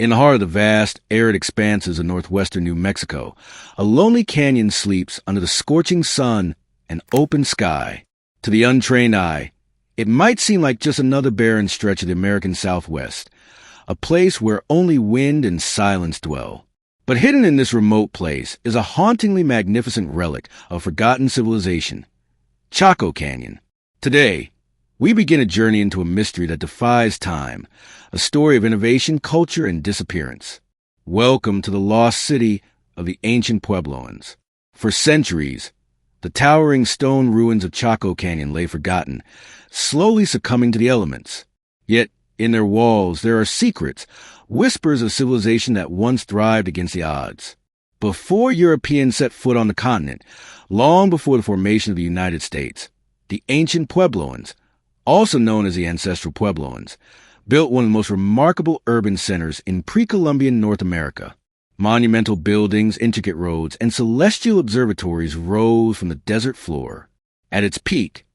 In the heart of the vast, arid expanses of northwestern New Mexico, a lonely canyon sleeps under the scorching sun and open sky. To the untrained eye, it might seem like just another barren stretch of the American Southwest, a place where only wind and silence dwell. But hidden in this remote place is a hauntingly magnificent relic of forgotten civilization, Chaco Canyon. Today, we begin a journey into a mystery that defies time, a story of innovation, culture, and disappearance. Welcome to the lost city of the Ancient Puebloans. For centuries, the towering stone ruins of Chaco Canyon lay forgotten, slowly succumbing to the elements. Yet, in their walls, there are secrets, whispers of civilization that once thrived against the odds. Before Europeans set foot on the continent, long before the formation of the United States, the Ancient Puebloans, also known as the Ancestral Puebloans, built one of the most remarkable urban centers in pre-Columbian North America. Monumental buildings, intricate roads, and celestial observatories rose from the desert floor. At its peak,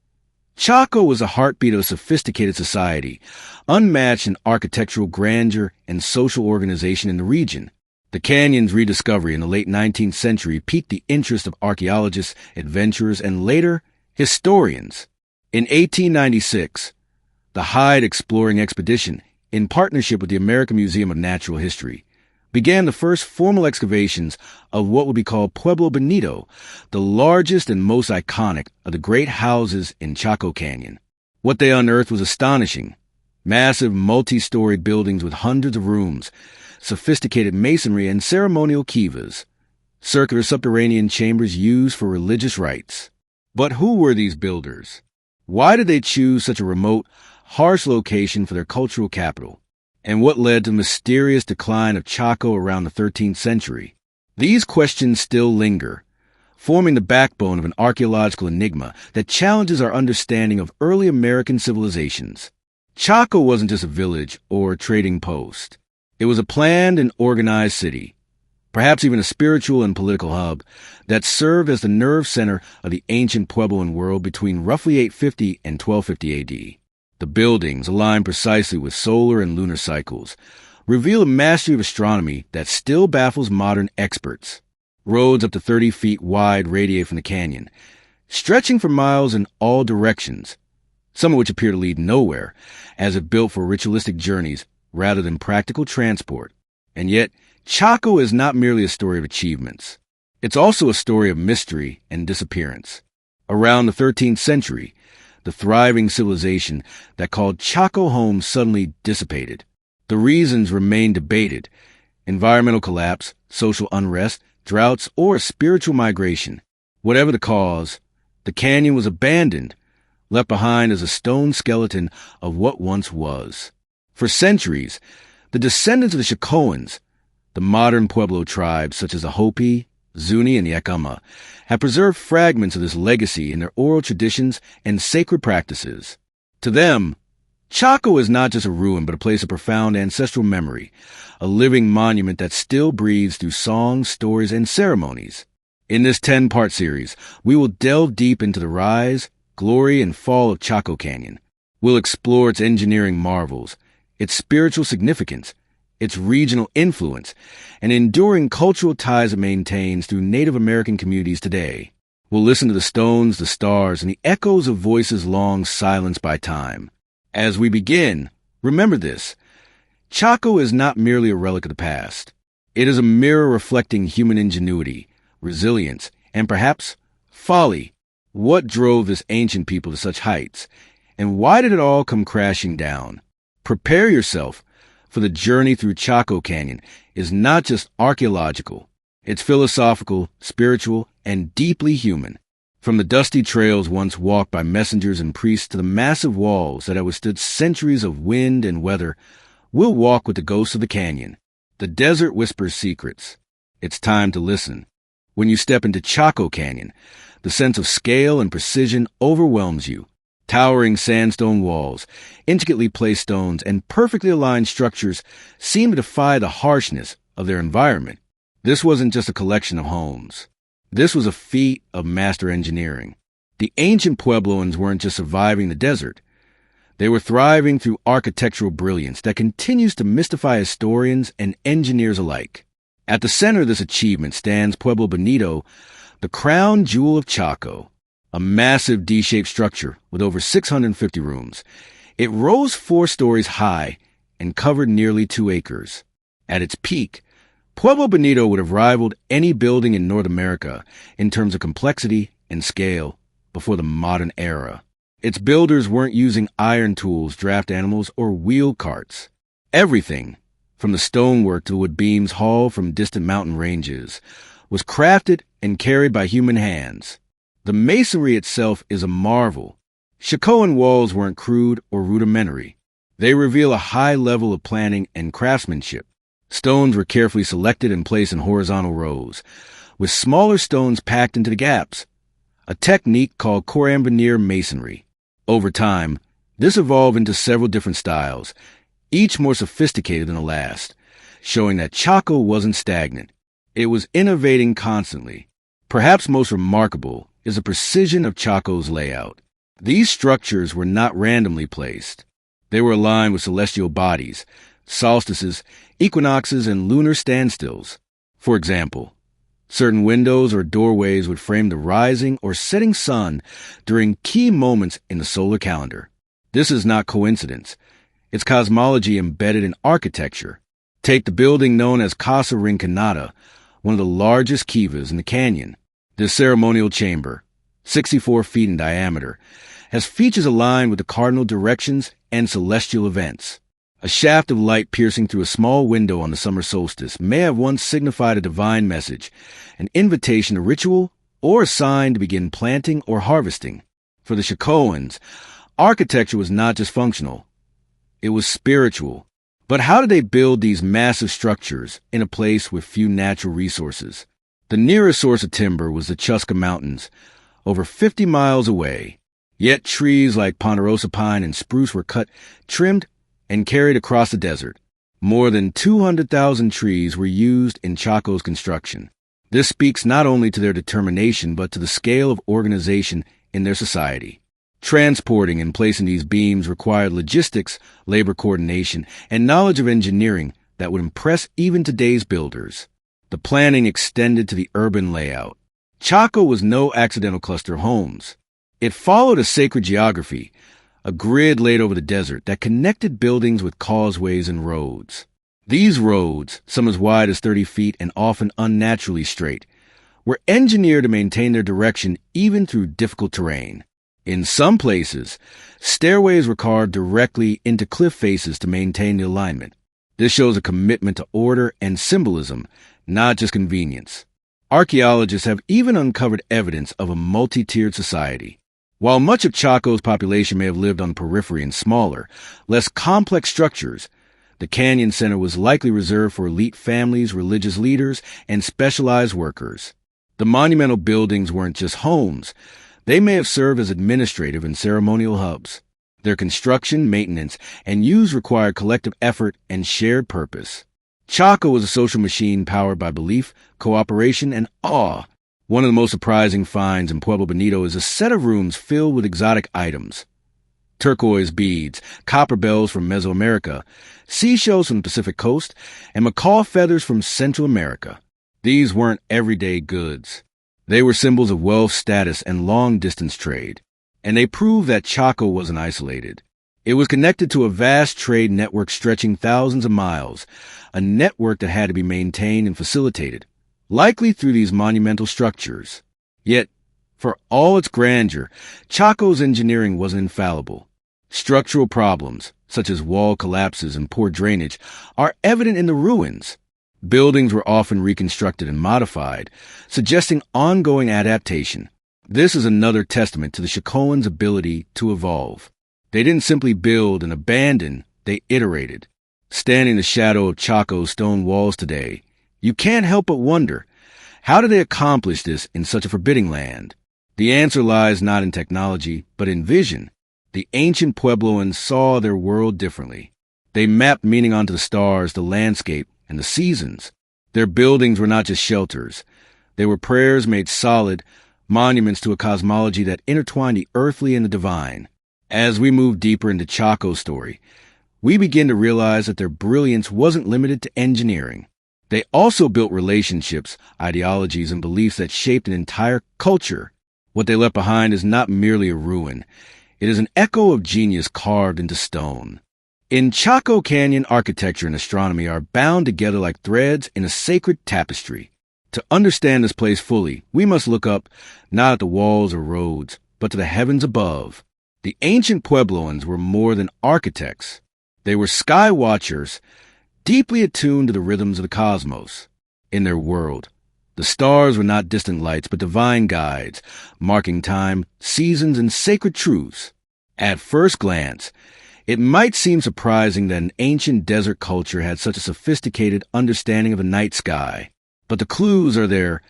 Chaco was the heartbeat of a sophisticated society, unmatched in architectural grandeur and social organization in the region. The canyon's rediscovery in the late 19th century piqued the interest of archaeologists, adventurers, and later, historians. In 1896, the Hyde Exploring Expedition, in partnership with the American Museum of Natural History, began the first formal excavations of what would be called Pueblo Bonito, the largest and most iconic of the great houses in Chaco Canyon. What they unearthed was astonishing. Massive multi-story buildings with hundreds of rooms, sophisticated masonry, and ceremonial kivas, circular subterranean chambers used for religious rites. But who were these builders? Why did they choose such a remote, harsh location for their cultural capital? And what led to the mysterious decline of Chaco around the 13th century? These questions still linger, forming the backbone of an archaeological enigma that challenges our understanding of early American civilizations. Chaco wasn't just a village or trading post. It was a planned and organized city, perhaps even a spiritual and political hub, that served as the nerve center of the ancient Puebloan world between roughly 850 and 1250 AD. The buildings, aligned precisely with solar and lunar cycles, reveal a mastery of astronomy that still baffles modern experts. Roads up to 30 feet wide radiate from the canyon, stretching for miles in all directions, some of which appear to lead nowhere, as if built for ritualistic journeys rather than practical transport. And yet, Chaco is not merely a story of achievements. It's also a story of mystery and disappearance. Around the 13th century, the thriving civilization that called Chaco home suddenly dissipated. The reasons remain debated: environmental collapse, social unrest, droughts, or spiritual migration. Whatever the cause, the canyon was abandoned, left behind as a stone skeleton of what once was. For centuries, the descendants of the Chacoans, the modern Pueblo tribes such as the Hopi, Zuni, and the Yakama, have preserved fragments of this legacy in their oral traditions and sacred practices. To them, Chaco is not just a ruin but a place of profound ancestral memory, a living monument that still breathes through songs, stories, and ceremonies. In this 10-part series, we will delve deep into the rise, glory, and fall of Chaco Canyon. We'll explore its engineering marvels, its spiritual significance, its regional influence, and enduring cultural ties it maintains through Native American communities today. We'll listen to the stones, the stars, and the echoes of voices long silenced by time. As we begin, remember this: Chaco is not merely a relic of the past. It is a mirror reflecting human ingenuity, resilience, and perhaps folly. What drove this ancient people to such heights, and why did it all come crashing down? Prepare yourself, for the journey through Chaco Canyon is not just archaeological. It's philosophical, spiritual, and deeply human. From the dusty trails once walked by messengers and priests to the massive walls that have withstood centuries of wind and weather, we'll walk with the ghosts of the canyon. The desert whispers secrets. It's time to listen. When you step into Chaco Canyon, the sense of scale and precision overwhelms you. Towering sandstone walls, intricately placed stones, and perfectly aligned structures seem to defy the harshness of their environment. This wasn't just a collection of homes. This was a feat of master engineering. The ancient Puebloans weren't just surviving the desert. They were thriving through architectural brilliance that continues to mystify historians and engineers alike. At the center of this achievement stands Pueblo Bonito, the crown jewel of Chaco, a massive D-shaped structure with over 650 rooms. It rose 4 stories high and covered nearly 2 acres. At its peak, Pueblo Bonito would have rivaled any building in North America in terms of complexity and scale before the modern era. Its builders weren't using iron tools, draft animals, or wheel carts. Everything, from the stonework to wood beams hauled from distant mountain ranges, was crafted and carried by human hands. The masonry itself is a marvel. Chacoan walls weren't crude or rudimentary. They reveal a high level of planning and craftsmanship. Stones were carefully selected and placed in horizontal rows, with smaller stones packed into the gaps, a technique called chorambinier masonry. Over time, this evolved into several different styles, each more sophisticated than the last, showing that Chaco wasn't stagnant. It was innovating constantly. Perhaps most remarkable is the precision of Chaco's layout. These structures were not randomly placed. They were aligned with celestial bodies, solstices, equinoxes, and lunar standstills. For example, certain windows or doorways would frame the rising or setting sun during key moments in the solar calendar. This is not coincidence. It's cosmology embedded in architecture. Take the building known as Casa Rinconada, one of the largest kivas in the canyon. This ceremonial chamber, 64 feet in diameter, has features aligned with the cardinal directions and celestial events. A shaft of light piercing through a small window on the summer solstice may have once signified a divine message, an invitation to ritual, or a sign to begin planting or harvesting. For the Chacoans, architecture was not just functional, it was spiritual. But how did they build these massive structures in a place with few natural resources? The nearest source of timber was the Chusca Mountains, over 50 miles away. Yet trees like ponderosa pine and spruce were cut, trimmed, and carried across the desert. More than 200,000 trees were used in Chaco's construction. This speaks not only to their determination but to the scale of organization in their society. Transporting and placing these beams required logistics, labor coordination, and knowledge of engineering that would impress even today's builders. The planning extended to the urban layout. Chaco was no accidental cluster of homes. It followed a sacred geography, a grid laid over the desert that connected buildings with causeways and roads. These roads, some as wide as 30 feet and often unnaturally straight, were engineered to maintain their direction even through difficult terrain. In some places, stairways were carved directly into cliff faces to maintain the alignment. This shows a commitment to order and symbolism, not just convenience. Archaeologists have even uncovered evidence of a multi-tiered society. While much of Chaco's population may have lived on the periphery in smaller, less complex structures, the canyon center was likely reserved for elite families, religious leaders, and specialized workers. The monumental buildings weren't just homes. They may have served as administrative and ceremonial hubs. Their construction, maintenance, and use required collective effort and shared purpose. Chaco was a social machine powered by belief, cooperation, and awe. One of the most surprising finds in Pueblo Bonito is a set of rooms filled with exotic items. Turquoise beads, copper bells from Mesoamerica, seashells from the Pacific coast, and macaw feathers from Central America. These weren't everyday goods. They were symbols of wealth, status, and long-distance trade. And they prove that Chaco wasn't isolated. It was connected to a vast trade network stretching thousands of miles, a network that had to be maintained and facilitated, likely through these monumental structures. Yet, for all its grandeur, Chaco's engineering wasn't infallible. Structural problems, such as wall collapses and poor drainage, are evident in the ruins. Buildings were often reconstructed and modified, suggesting ongoing adaptation. This is another testament to the Chacoans' ability to evolve. They didn't simply build and abandon, they iterated. Standing in the shadow of Chaco's stone walls today, you can't help but wonder, how did they accomplish this in such a forbidding land? The answer lies not in technology, but in vision. The ancient Puebloans saw their world differently. They mapped meaning onto the stars, the landscape, and the seasons. Their buildings were not just shelters. They were prayers made solid, monuments to a cosmology that intertwined the earthly and the divine. As we move deeper into Chaco's story, we begin to realize that their brilliance wasn't limited to engineering. They also built relationships, ideologies, and beliefs that shaped an entire culture. What they left behind is not merely a ruin. It is an echo of genius carved into stone. In Chaco Canyon, architecture and astronomy are bound together like threads in a sacred tapestry. To understand this place fully, we must look up, not at the walls or roads, but to the heavens above. The ancient Puebloans were more than architects. They were sky watchers, deeply attuned to the rhythms of the cosmos. In their world, the stars were not distant lights, but divine guides, marking time, seasons, and sacred truths. At first glance, it might seem surprising that an ancient desert culture had such a sophisticated understanding of the night sky. But the clues are there,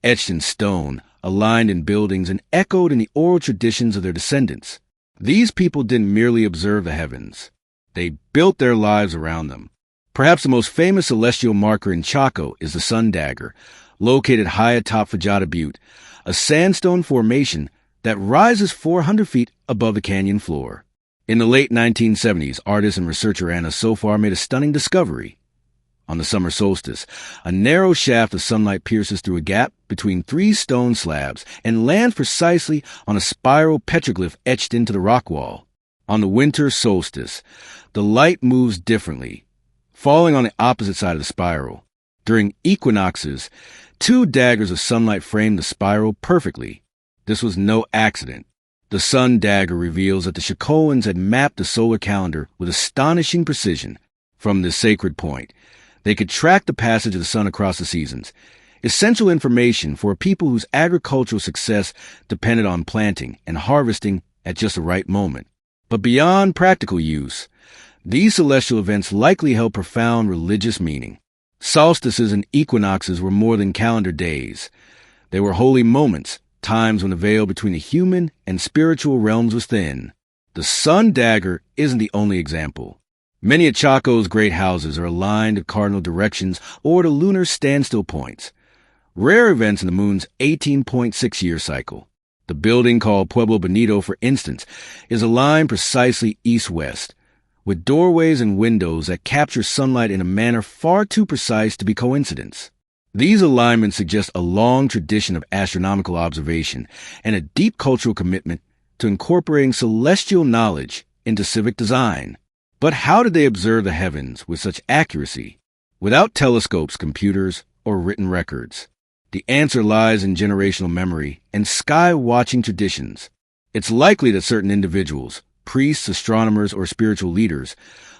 etched in stone, aligned in buildings, and echoed in the oral traditions of their descendants. These people didn't merely observe the heavens. They built their lives around them. Perhaps the most famous celestial marker in Chaco is the Sun Dagger, located high atop Fajada Butte, a sandstone formation that rises 400 feet above the canyon floor. In the late 1970s, artist and researcher Anna Sofar made a stunning discovery. On the summer solstice, a narrow shaft of sunlight pierces through a gap between three stone slabs and lands precisely on a spiral petroglyph etched into the rock wall. On the winter solstice, the light moves differently, falling on the opposite side of the spiral. During equinoxes, two daggers of sunlight frame the spiral perfectly. This was no accident. The sun dagger reveals that the Chacoans had mapped the solar calendar with astonishing precision. From this sacred point, they could track the passage of the sun across the seasons, essential information for a people whose agricultural success depended on planting and harvesting at just the right moment. But beyond practical use, these celestial events likely held profound religious meaning. Solstices and equinoxes were more than calendar days. They were holy moments, times when the veil between the human and spiritual realms was thin. The sun dagger isn't the only example. Many of Chaco's great houses are aligned to cardinal directions or to lunar standstill points, rare events in the moon's 18.6-year cycle. The building called Pueblo Bonito, for instance, is aligned precisely east-west, with doorways and windows that capture sunlight in a manner far too precise to be coincidence. These alignments suggest a long tradition of astronomical observation and a deep cultural commitment to incorporating celestial knowledge into civic design. But how did they observe the heavens with such accuracy, without telescopes, computers, or written records? The answer lies in generational memory and sky-watching traditions. It's likely that certain individuals, priests, astronomers, or spiritual leaders,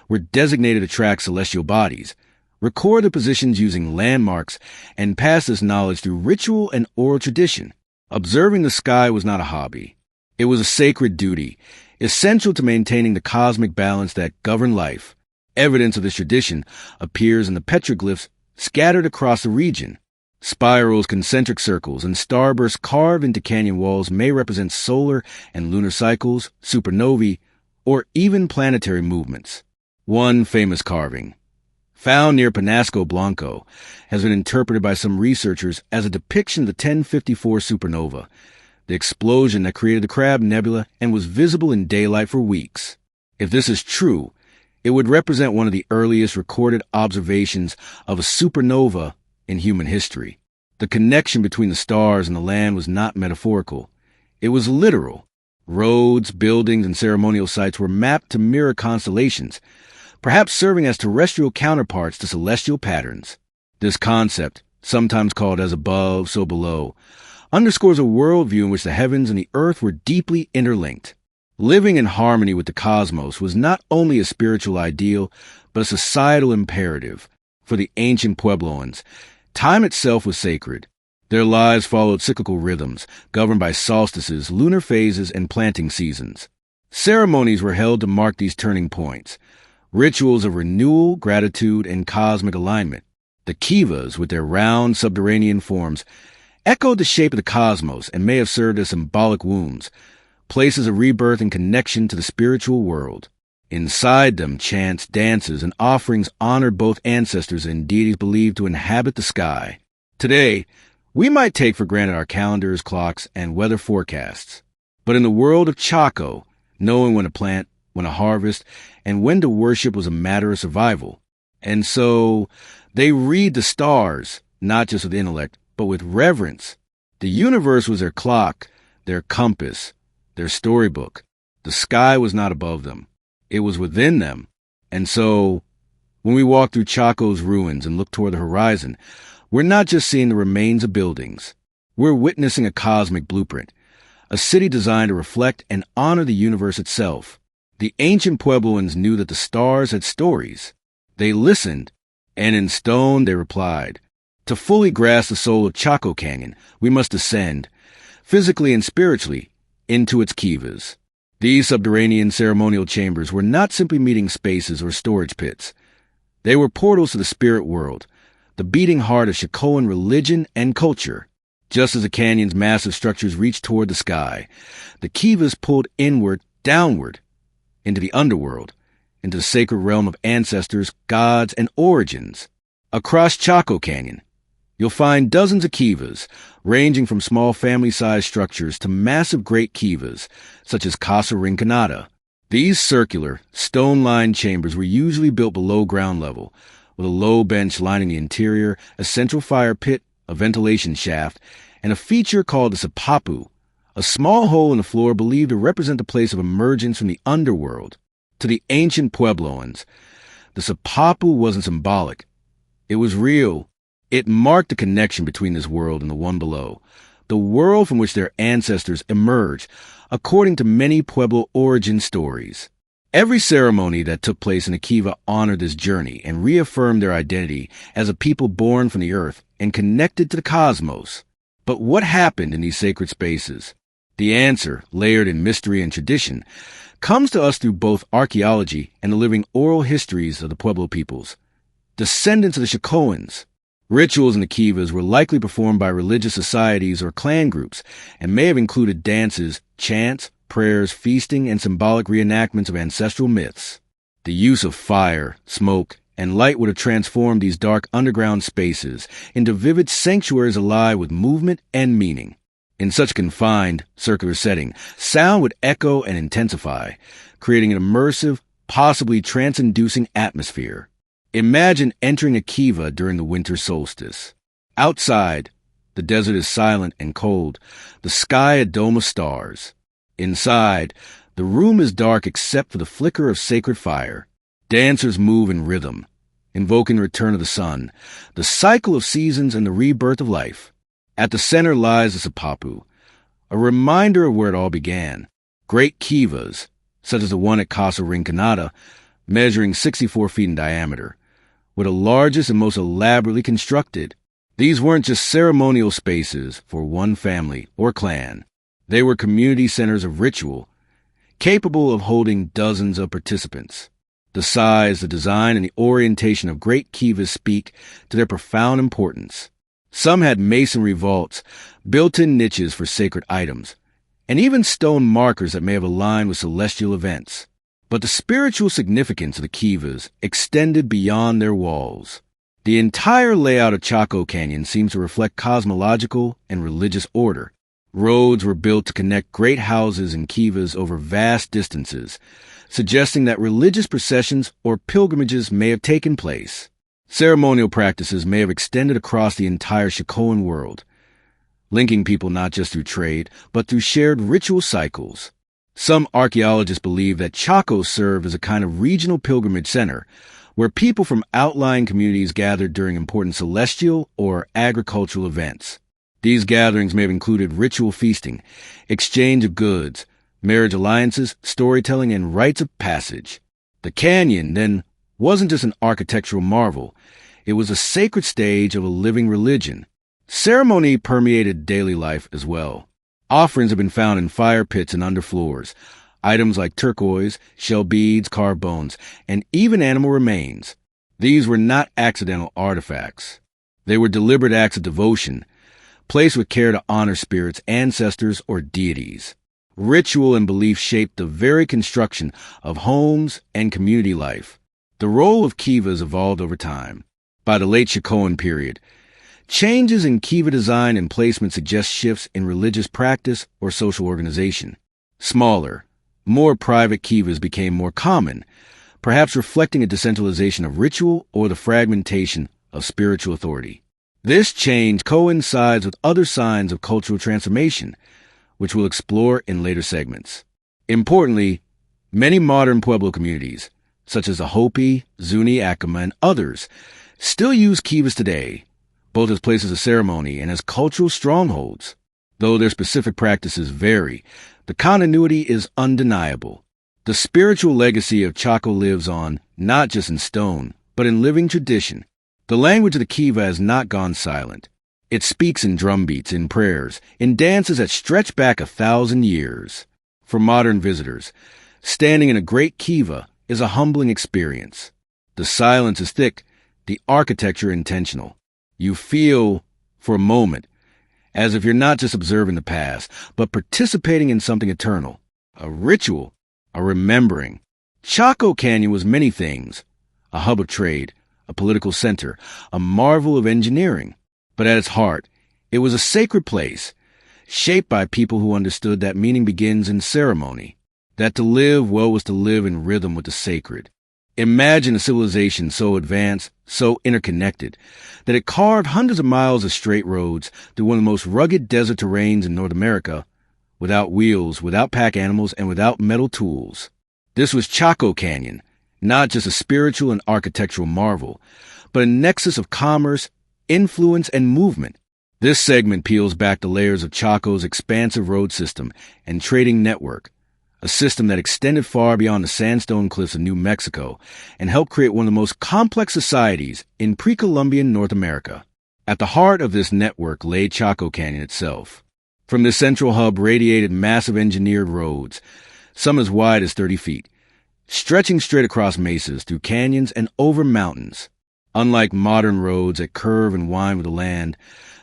were designated to track celestial bodies, record their positions using landmarks, and pass this knowledge through ritual and oral tradition. Observing the sky was not a hobby. It was a sacred duty, essential to maintaining the cosmic balance that governed life. Evidence of this tradition appears in the petroglyphs scattered across the region. Spirals, concentric circles, and starbursts carved into canyon walls may represent solar and lunar cycles, supernovae, or even planetary movements. One famous carving, found near Penasco Blanco, has been interpreted by some researchers as a depiction of the 1054 supernova, the explosion that created the Crab Nebula and was visible in daylight for weeks. If this is true, it would represent one of the earliest recorded observations of a supernova in human history. The connection between the stars and the land was not metaphorical. It was literal. Roads, buildings, and ceremonial sites were mapped to mirror constellations, perhaps serving as terrestrial counterparts to celestial patterns. This concept, sometimes called as above, so below, underscores a worldview in which the heavens and the earth were deeply interlinked. Living in harmony with the cosmos was not only a spiritual ideal, but a societal imperative. For the ancient Puebloans, time itself was sacred. Their lives followed cyclical rhythms, governed by solstices, lunar phases, and planting seasons. Ceremonies were held to mark these turning points, rituals of renewal, gratitude, and cosmic alignment. The kivas, with their round subterranean forms, echoed the shape of the cosmos and may have served as symbolic wombs, places of rebirth and connection to the spiritual world. Inside them, chants, dances, and offerings honored both ancestors and deities believed to inhabit the sky. Today, we might take for granted our calendars, clocks, and weather forecasts. But in the world of Chaco, knowing when to plant, when to harvest, and when to worship was a matter of survival. And so they read the stars, not just with intellect, but with reverence. The universe was their clock, their compass, their storybook. The sky was not above them. It was within them. And so when we walk through Chaco's ruins and look toward the horizon, we're not just seeing the remains of buildings. We're witnessing a cosmic blueprint, a city designed to reflect and honor the universe itself. The ancient Puebloans knew that the stars had stories. They listened, and in stone they replied. To fully grasp the soul of Chaco Canyon, we must descend, physically and spiritually, into its kivas. These subterranean ceremonial chambers were not simply meeting spaces or storage pits. They were portals to the spirit world, the beating heart of Chacoan religion and culture. Just as the canyon's massive structures reached toward the sky, the kivas pulled inward, downward, into the underworld, into the sacred realm of ancestors, gods, and origins. Across Chaco Canyon, you'll find dozens of kivas, ranging from small family-sized structures to massive great kivas, such as Casa Rinconada. These circular, stone-lined chambers were usually built below ground level, with a low bench lining the interior, a central fire pit, a ventilation shaft, and a feature called the sapapu, a small hole in the floor believed to represent the place of emergence from the underworld. To the ancient Puebloans, the sapapu wasn't symbolic. It was real. It marked the connection between this world and the one below, the world from which their ancestors emerged, according to many Pueblo origin stories. Every ceremony that took place in a kiva honored this journey and reaffirmed their identity as a people born from the earth and connected to the cosmos. But what happened in these sacred spaces? The answer, layered in mystery and tradition, comes to us through both archaeology and the living oral histories of the Pueblo peoples. Descendants of the Chacoans, rituals in the kivas were likely performed by religious societies or clan groups and may have included dances, chants, prayers, feasting, and symbolic reenactments of ancestral myths. The use of fire, smoke, and light would have transformed these dark underground spaces into vivid sanctuaries alive with movement and meaning. In such a confined, circular setting, sound would echo and intensify, creating an immersive, possibly trance-inducing atmosphere. Imagine entering a kiva during the winter solstice. Outside, the desert is silent and cold, the sky a dome of stars. Inside, the room is dark except for the flicker of sacred fire. Dancers move in rhythm, invoking the return of the sun, the cycle of seasons and the rebirth of life. At the center lies the sapapu, a reminder of where it all began. Great kivas, such as the one at Casa Rinconada, measuring 64 feet in diameter, were the largest and most elaborately constructed. These weren't just ceremonial spaces for one family or clan. They were community centers of ritual, capable of holding dozens of participants. The size, the design, and the orientation of great kivas speak to their profound importance. Some had masonry vaults, built-in niches for sacred items, and even stone markers that may have aligned with celestial events. But the spiritual significance of the kivas extended beyond their walls. The entire layout of Chaco Canyon seems to reflect cosmological and religious order. Roads were built to connect great houses and kivas over vast distances, suggesting that religious processions or pilgrimages may have taken place. Ceremonial practices may have extended across the entire Chacoan world, linking people not just through trade, but through shared ritual cycles. Some archaeologists believe that Chaco served as a kind of regional pilgrimage center, where people from outlying communities gathered during important celestial or agricultural events. These gatherings may have included ritual feasting, exchange of goods, marriage alliances, storytelling, and rites of passage. The canyon, then, wasn't just an architectural marvel. It was a sacred stage of a living religion. Ceremony permeated daily life as well. Offerings have been found in fire pits and underfloors. Items like turquoise, shell beads, carved bones, and even animal remains. These were not accidental artifacts. They were deliberate acts of devotion, placed with care to honor spirits, ancestors, or deities. Ritual and belief shaped the very construction of homes and community life. The role of kivas evolved over time. By the late Chacoan period, changes in kiva design and placement suggest shifts in religious practice or social organization. Smaller, More private kivas became more common, perhaps reflecting a decentralization of ritual or the fragmentation of spiritual authority. This change coincides with other signs of cultural transformation, which we'll explore in later segments. Importantly, many modern Pueblo communities, such as the Hopi, Zuni, Acoma, and others, still use kivas today, both as places of ceremony and as cultural strongholds. Though their specific practices vary, the continuity is undeniable. The spiritual legacy of Chaco lives on, not just in stone, but in living tradition. The language of the kiva has not gone silent. It speaks in drumbeats, in prayers, in dances that stretch back 1,000 years. For modern visitors, standing in a great kiva is a humbling experience. The silence is thick, the architecture intentional. You feel, for a moment, as if you're not just observing the past, but participating in something eternal, a ritual, a remembering. Chaco Canyon was many things, a hub of trade, a political center, a marvel of engineering. But at its heart, it was a sacred place, shaped by people who understood that meaning begins in ceremony, that to live well was to live in rhythm with the sacred. Imagine a civilization so advanced, so interconnected, that it carved hundreds of miles of straight roads through one of the most rugged desert terrains in North America, without wheels, without pack animals, and without metal tools. This was Chaco Canyon, not just a spiritual and architectural marvel, but a nexus of commerce, influence, and movement. This segment peels back the layers of Chaco's expansive road system and trading network, a system that extended far beyond the sandstone cliffs of New Mexico and helped create one of the most complex societies in pre-Columbian North America. At the heart of this network lay Chaco Canyon itself. From this central hub radiated massive engineered roads, some as wide as 30 feet, stretching straight across mesas, through canyons, and over mountains. Unlike modern roads that curve and wind with the land,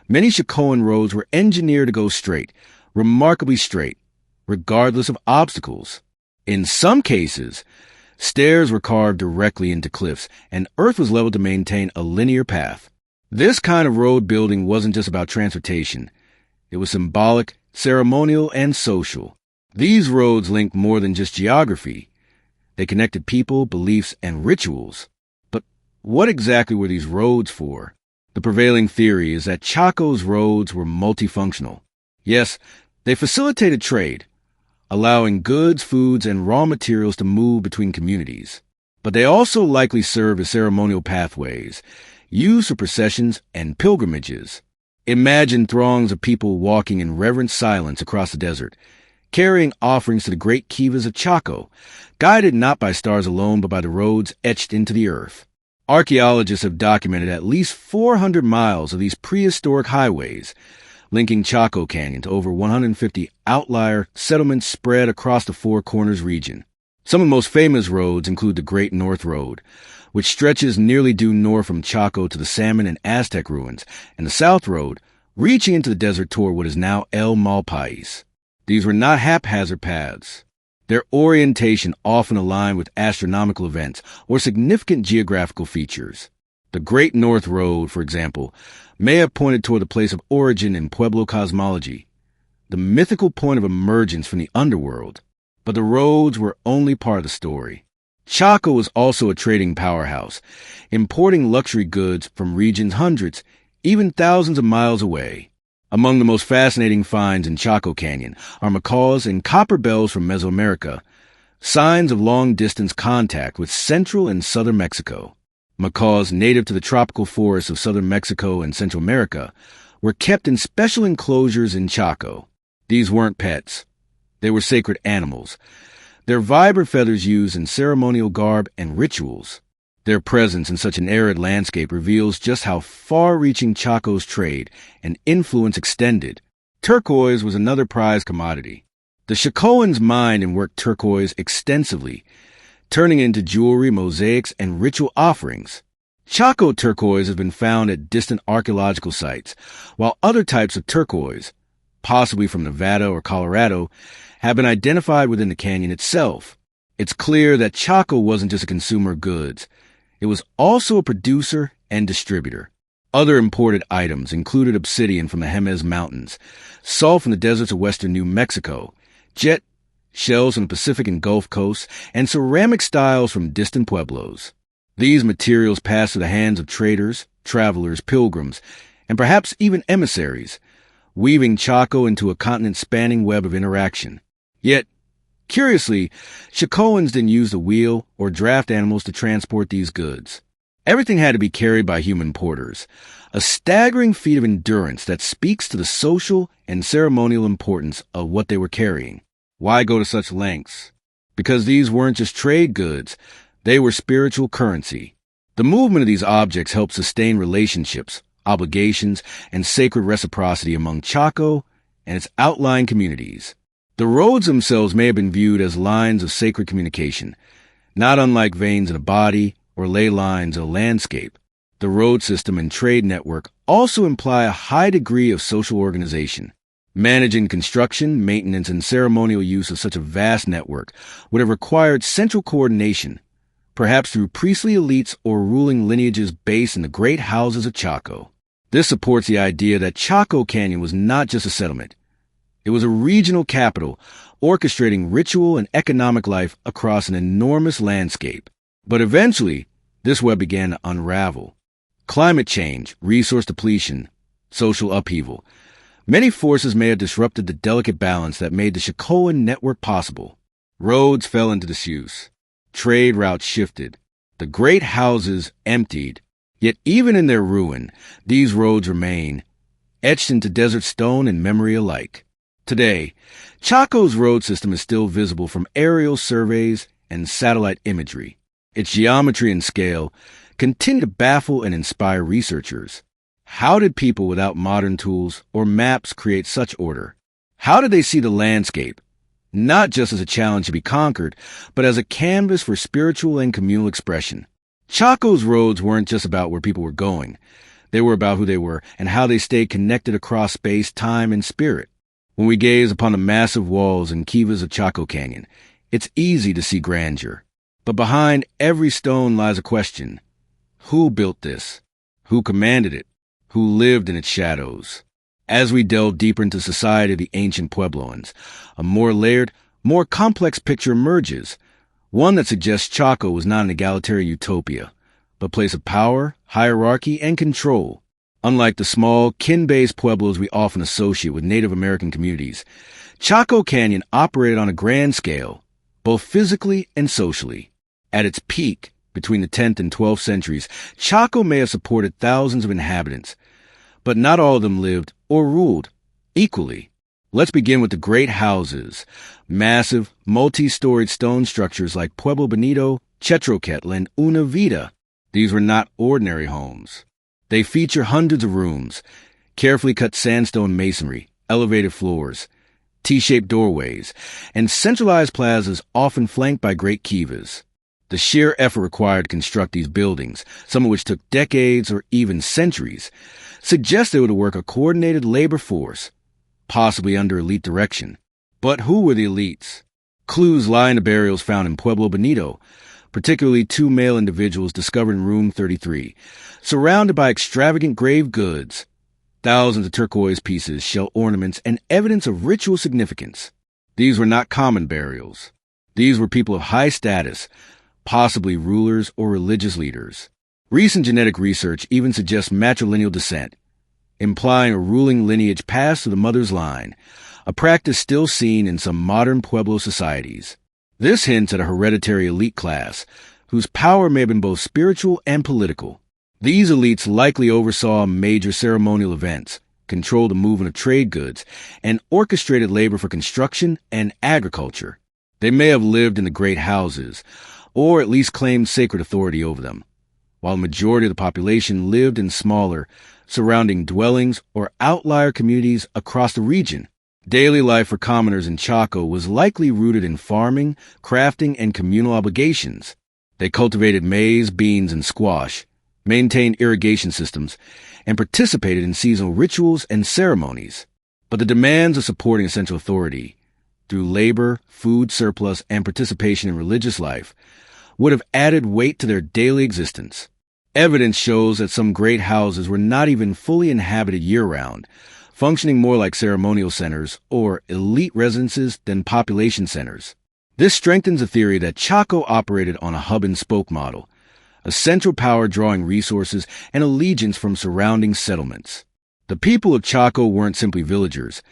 many Chacoan roads were engineered to go straight, remarkably straight, regardless of obstacles. In some cases, stairs were carved directly into cliffs, and earth was leveled to maintain a linear path. This kind of road building wasn't just about transportation. It was symbolic, ceremonial, and social. These roads linked more than just geography. They connected people, beliefs, and rituals. But what exactly were these roads for? The prevailing theory is that Chaco's roads were multifunctional. Yes, they facilitated trade, allowing goods, foods, and raw materials to move between communities. But they also likely served as ceremonial pathways, used for processions and pilgrimages. Imagine throngs of people walking in reverent silence across the desert, carrying offerings to the great kivas of Chaco, guided not by stars alone but by the roads etched into the earth. Archaeologists have documented at least 400 miles of these prehistoric highways, linking Chaco Canyon to over 150 outlier settlements spread across the Four Corners region. Some of the most famous roads include the Great North Road, which stretches nearly due north from Chaco to the Salmon and Aztec ruins, and the South Road, reaching into the desert toward what is now El Malpais. These were not haphazard paths. Their orientation often aligned with astronomical events or significant geographical features. The Great North Road, for example, may have pointed toward the place of origin in Pueblo cosmology, the mythical point of emergence from the underworld. But the roads were only part of the story. Chaco was also a trading powerhouse, importing luxury goods from regions hundreds, even thousands of miles away. Among the most fascinating finds in Chaco Canyon are macaws and copper bells from Mesoamerica, signs of long-distance contact with central and southern Mexico. Macaws native to the tropical forests of southern Mexico and Central America were kept in special enclosures in Chaco. These weren't pets. They were sacred animals, their vibrant feathers used in ceremonial garb and rituals. Their presence in such an arid landscape reveals just how far-reaching Chaco's trade and influence extended. Turquoise was another prized commodity. The Chacoans mined and worked turquoise extensively, turning it into jewelry, mosaics, and ritual offerings. Chaco turquoise has been found at distant archaeological sites, while other types of turquoise, possibly from Nevada or Colorado, have been identified within the canyon itself. It's clear that Chaco wasn't just a consumer of goods. It was also a producer and distributor. Other imported items included obsidian from the Jemez Mountains, salt from the deserts of western New Mexico, jet, shells from the Pacific and Gulf coasts, and ceramic styles from distant pueblos. These materials passed through the hands of traders, travelers, pilgrims, and perhaps even emissaries, weaving Chaco into a continent-spanning web of interaction. Yet, curiously, Chacoans didn't use the wheel or draft animals to transport these goods. Everything had to be carried by human porters, a staggering feat of endurance that speaks to the social and ceremonial importance of what they were carrying. Why go to such lengths? Because these weren't just trade goods, they were spiritual currency. The movement of these objects helped sustain relationships, obligations, and sacred reciprocity among Chaco and its outlying communities. The roads themselves may have been viewed as lines of sacred communication, not unlike veins in a body or ley lines in a landscape. The road system and trade network also imply a high degree of social organization. Managing construction, maintenance, and ceremonial use of such a vast network would have required central coordination, perhaps through priestly elites or ruling lineages based in the great houses of Chaco. This supports the idea that Chaco Canyon was not just a settlement. It was a regional capital, orchestrating ritual and economic life across an enormous landscape. But eventually, this web began to unravel. Climate change, resource depletion, social upheaval. Many forces may have disrupted the delicate balance that made the Chacoan network possible. Roads fell into disuse. Trade routes shifted. The great houses emptied. Yet even in their ruin, these roads remain, etched into desert stone and memory alike. Today, Chaco's road system is still visible from aerial surveys and satellite imagery. Its geometry and scale continue to baffle and inspire researchers. How did people without modern tools or maps create such order? How did they see the landscape, not just as a challenge to be conquered, but as a canvas for spiritual and communal expression? Chaco's roads weren't just about where people were going. They were about who they were and how they stayed connected across space, time, and spirit. When we gaze upon the massive walls and kivas of Chaco Canyon, it's easy to see grandeur. But behind every stone lies a question. Who built this? Who commanded it? Who lived in its shadows? As we delve deeper into the society of the ancient Puebloans, a more layered, more complex picture emerges, one that suggests Chaco was not an egalitarian utopia, but a place of power, hierarchy, and control. Unlike the small, kin-based pueblos we often associate with Native American communities, Chaco Canyon operated on a grand scale, both physically and socially. At its peak, between the 10th and 12th centuries, Chaco may have supported thousands of inhabitants, but not all of them lived or ruled equally. Let's begin with the great houses, massive, multi-storied stone structures like Pueblo Bonito, Chetroquetl, and Una Vida. These were not ordinary homes. They feature hundreds of rooms, carefully cut sandstone masonry, elevated floors, T-shaped doorways, and centralized plazas often flanked by great kivas. The sheer effort required to construct these buildings, some of which took decades or even centuries, suggests they were to work a coordinated labor force, possibly under elite direction. But who were the elites? Clues lie in the burials found in Pueblo Bonito, particularly two male individuals discovered in room 33, surrounded by extravagant grave goods, thousands of turquoise pieces, shell ornaments, and evidence of ritual significance. These were not common burials. These were people of high status, possibly rulers or religious leaders. Recent genetic research even suggests matrilineal descent, implying a ruling lineage passed through the mother's line, a practice still seen in some modern Pueblo societies. This hints at a hereditary elite class, whose power may have been both spiritual and political. These elites likely oversaw major ceremonial events, controlled the movement of trade goods, and orchestrated labor for construction and agriculture. They may have lived in the great houses, or at least claimed sacred authority over them, while the majority of the population lived in smaller, surrounding dwellings or outlier communities across the region. Daily life for commoners in Chaco was likely rooted in farming, crafting, and communal obligations. They cultivated maize, beans, and squash, maintained irrigation systems, and participated in seasonal rituals and ceremonies. But the demands of supporting essential authority, through labor, food surplus, and participation in religious life, would have added weight to their daily existence. Evidence shows that some great houses were not even fully inhabited year-round, functioning more like ceremonial centers or elite residences than population centers. This strengthens the theory that Chaco operated on a hub-and-spoke model, a central power drawing resources and allegiance from surrounding settlements. The people of Chaco weren't simply villagers.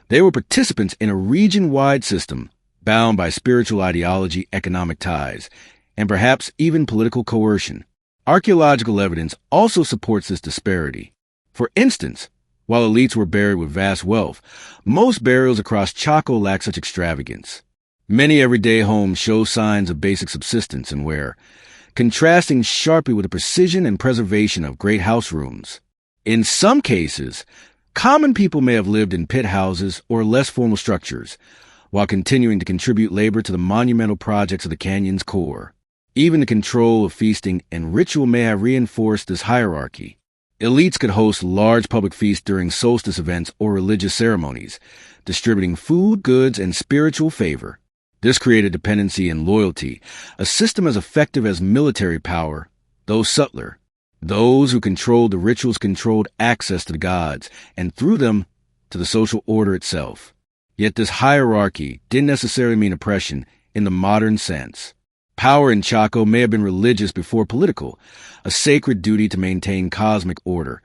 They were participants in a region-wide system, bound by spiritual ideology, economic ties, and perhaps even political coercion. Archaeological evidence also supports this disparity. For instance, while elites were buried with vast wealth, most burials across Chaco lack such extravagance. Many everyday homes show signs of basic subsistence and wear, contrasting sharply with the precision and preservation of great house rooms. In some cases, common people may have lived in pit houses or less formal structures, while continuing to contribute labor to the monumental projects of the canyon's core. Even the control of feasting and ritual may have reinforced this hierarchy. Elites could host large public feasts during solstice events or religious ceremonies, distributing food, goods, and spiritual favor. This created dependency and loyalty, a system as effective as military power, though subtler. Those who controlled the rituals controlled access to the gods, and through them, to the social order itself. Yet this hierarchy didn't necessarily mean oppression in the modern sense. Power in Chaco may have been religious before political, a sacred duty to maintain cosmic order,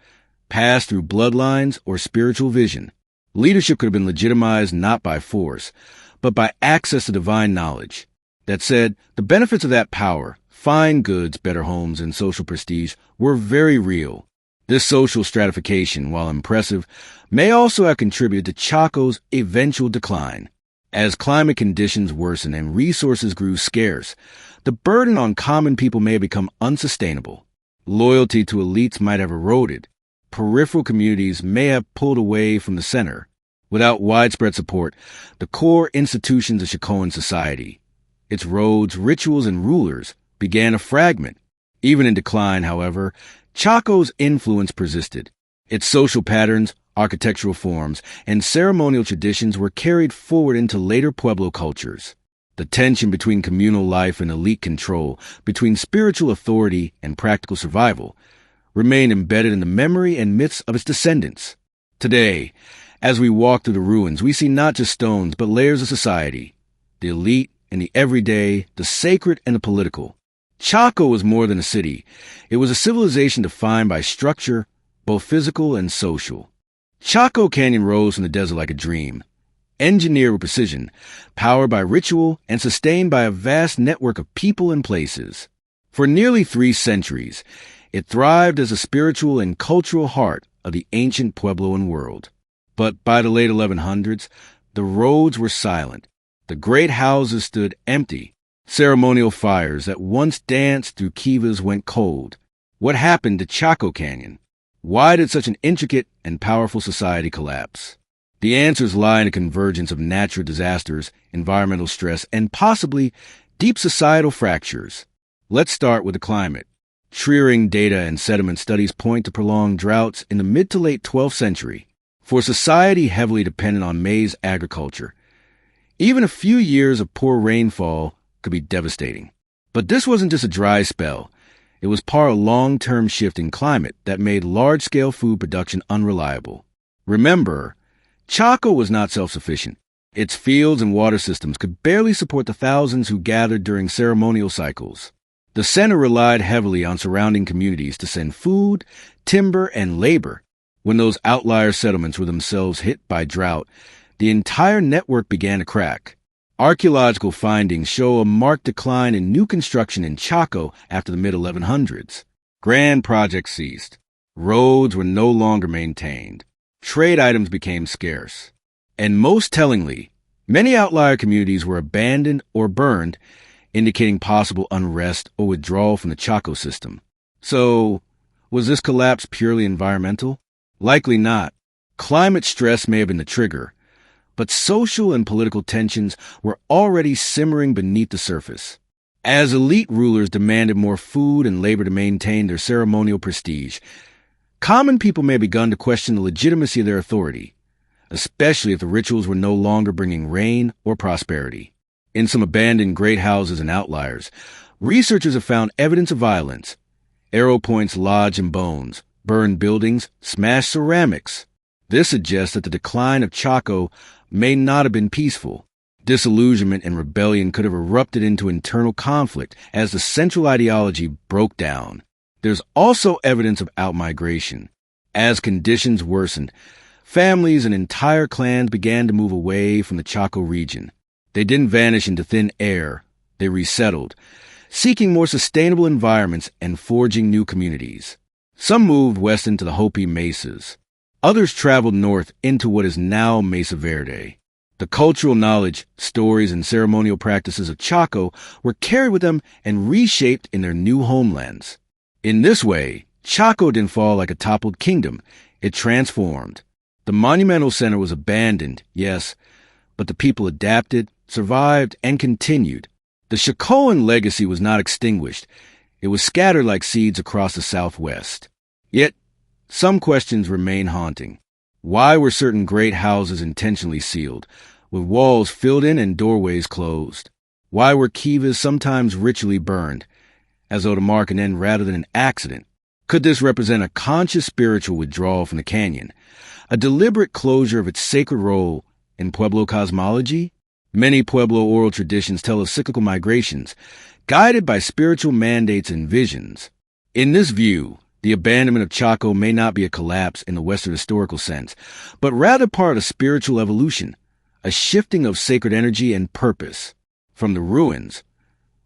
passed through bloodlines or spiritual vision. Leadership could have been legitimized not by force, but by access to divine knowledge. That said, the benefits of that power, fine goods, better homes, and social prestige, were very real. This social stratification, while impressive, may also have contributed to Chaco's eventual decline. As climate conditions worsened and resources grew scarce, the burden on common people may have become unsustainable. Loyalty to elites might have eroded. Peripheral communities may have pulled away from the center. Without widespread support, the core institutions of Chacoan society, its roads, rituals, and rulers, began to fragment. Even in decline, however, Chaco's influence persisted. Its social patterns, architectural forms, and ceremonial traditions were carried forward into later Pueblo cultures. The tension between communal life and elite control, between spiritual authority and practical survival, remained embedded in the memory and myths of its descendants. Today, as we walk through the ruins, we see not just stones, but layers of society, the elite and the everyday, the sacred and the political. Chaco was more than a city. It was a civilization defined by structure, both physical and social. Chaco Canyon rose from the desert like a dream, engineered with precision, powered by ritual, and sustained by a vast network of people and places. For nearly 3 centuries, it thrived as a spiritual and cultural heart of the ancient Puebloan world. But by the late 1100s, the roads were silent. The great houses stood empty. Ceremonial fires that once danced through kivas went cold. What happened to Chaco Canyon? Why did such an intricate and powerful society collapse? The answers lie in a convergence of natural disasters, environmental stress, and possibly deep societal fractures. Let's start with the climate. Tree-ring data and sediment studies point to prolonged droughts in the mid to late 12th century. For a society heavily dependent on maize agriculture, even a few years of poor rainfall could be devastating. But this wasn't just a dry spell. It was part of a long-term shift in climate that made large-scale food production unreliable. Remember, Chaco was not self-sufficient. Its fields and water systems could barely support the thousands who gathered during ceremonial cycles. The center relied heavily on surrounding communities to send food, timber, and labor. When those outlier settlements were themselves hit by drought, the entire network began to crack. Archaeological findings show a marked decline in new construction in Chaco after the mid-1100s. Grand projects ceased. Roads were no longer maintained. Trade items became scarce. And most tellingly, many outlier communities were abandoned or burned, indicating possible unrest or withdrawal from the Chaco system. So, was this collapse purely environmental? Likely not. Climate stress may have been the trigger, but social and political tensions were already simmering beneath the surface. As elite rulers demanded more food and labor to maintain their ceremonial prestige, common people may have begun to question the legitimacy of their authority, especially if the rituals were no longer bringing rain or prosperity. In some abandoned great houses and outliers, researchers have found evidence of violence. Arrow points lodged in bones, burned buildings, smashed ceramics. This suggests that the decline of Chaco may not have been peaceful. Disillusionment and rebellion could have erupted into internal conflict as the central ideology broke down. There's also evidence of outmigration. As conditions worsened, families and entire clans began to move away from the Chaco region. They didn't vanish into thin air. They resettled, seeking more sustainable environments and forging new communities. Some moved west into the Hopi mesas. Others traveled north into what is now Mesa Verde. The cultural knowledge, stories, and ceremonial practices of Chaco were carried with them and reshaped in their new homelands. In this way, Chaco didn't fall like a toppled kingdom. It transformed. The monumental center was abandoned, yes, but the people adapted, survived, and continued. The Chacoan legacy was not extinguished. It was scattered like seeds across the Southwest. Yet, some questions remain haunting. Why were certain great houses intentionally sealed, with walls filled in and doorways closed? Why were kivas sometimes ritually burned, as though to mark an end rather than an accident? Could this represent a conscious spiritual withdrawal from the canyon, a deliberate closure of its sacred role in Pueblo cosmology? Many Pueblo oral traditions tell of cyclical migrations, guided by spiritual mandates and visions. In this view, the abandonment of Chaco may not be a collapse in the Western historical sense, but rather part of spiritual evolution, a shifting of sacred energy and purpose. From the ruins,